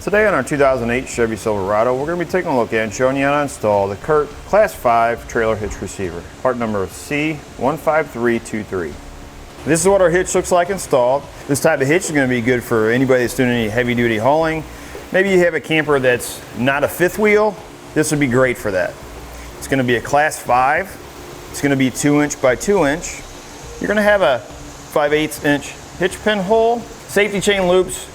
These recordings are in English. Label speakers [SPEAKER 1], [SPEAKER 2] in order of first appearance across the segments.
[SPEAKER 1] Today on our 2008 Chevy Silverado, we're going to be taking a look at and showing you how to install the CURT Class 5 Trailer Hitch Receiver, part number C15323. This is what our hitch looks like installed. This type of hitch is going to be good for anybody that's doing any heavy duty hauling. Maybe you have a camper that's not a fifth wheel. This would be great for that. It's going to be a Class 5. It's going to be 2 inch by 2 inch. You're going to have a 5/8 inch hitch pin hole. Safety chain loops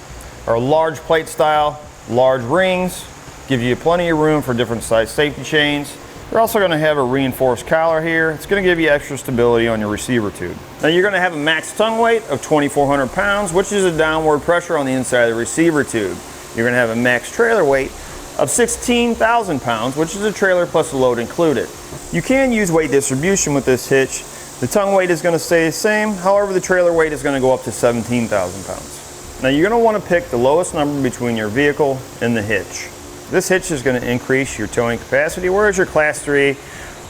[SPEAKER 1] are large plate style, large rings, give you plenty of room for different size safety chains. You're also going to have a reinforced collar here. It's going to give you extra stability on your receiver tube. Now you're going to have a max tongue weight of 2,400 pounds, which is a downward pressure on the inside of the receiver tube. You're going to have a max trailer weight of 16,000 pounds, which is a trailer plus a load included. You can use weight distribution with this hitch. The tongue weight is going to stay the same, however the trailer weight is going to go up to 17,000 pounds. Now you're going to want to pick the lowest number between your vehicle and the hitch. This hitch is going to increase your towing capacity, whereas your Class 3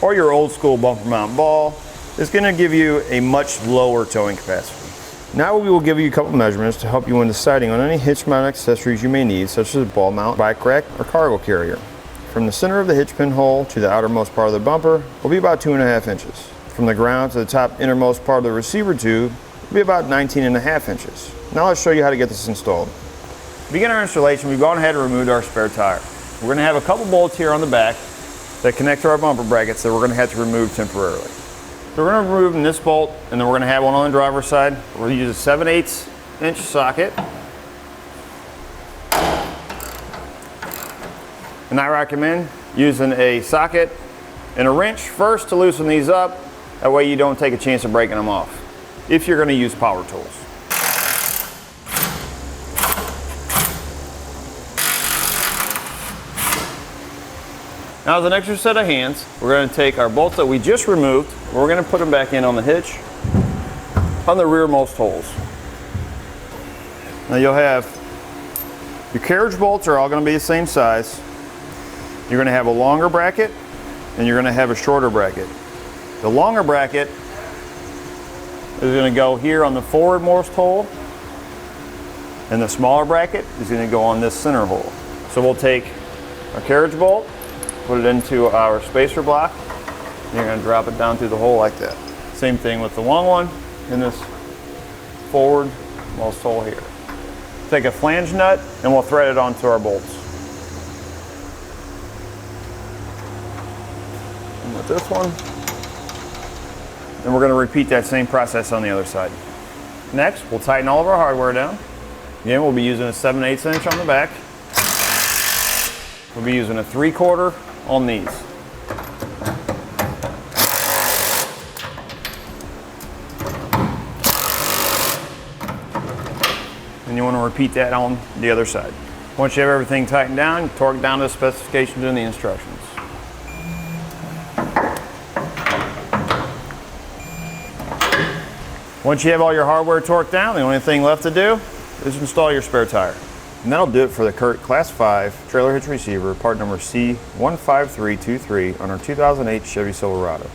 [SPEAKER 1] or your old school bumper mount ball is going to give you a much lower towing capacity. Now we will give you a couple measurements to help you when deciding on any hitch mount accessories you may need, such as a ball mount, bike rack, or cargo carrier. From the center of the hitch pin hole to the outermost part of the bumper will be about 2.5 inches. From the ground to the top innermost part of the receiver tube will be about 19.5 inches. Now let's show you how to get this installed. To begin our installation, we've gone ahead and removed our spare tire. We're going to have a couple bolts here on the back that connect to our bumper brackets that we're going to have to remove temporarily. So we're going to remove this bolt, and then we're going to have one on the driver's side. We're going to use a 7/8 inch socket. And I recommend using a socket and a wrench first to loosen these up. That way you don't take a chance of breaking them off if you're going to use power tools. Now as an extra set of hands, we're going to take our bolts that we just removed, we're going to put them back in on the hitch on the rearmost holes. Now you'll have your carriage bolts are all going to be the same size. You're going to have a longer bracket and you're going to have a shorter bracket. The longer bracket is going to go here on the forwardmost hole, and the smaller bracket is going to go on this center hole. So we'll take our carriage bolt, put it into our spacer block, and you're going to drop it down through the hole like that. Same thing with the long one in this forwardmost hole here. Take a flange nut and we'll thread it onto our bolts. And with this one, and we're going to repeat that same process on the other side. Next, we'll tighten all of our hardware down. Again, we'll be using a 7/8 inch on the back. We'll be using a 3/4 on these. And you want to repeat that on the other side. Once you have everything tightened down, you torque down to the specifications in the instructions. Once you have all your hardware torqued down, the only thing left to do is install your spare tire. And that'll do it for the CURT Class 5 Trailer Hitch Receiver, part number C15323 on our 2008 Chevy Silverado.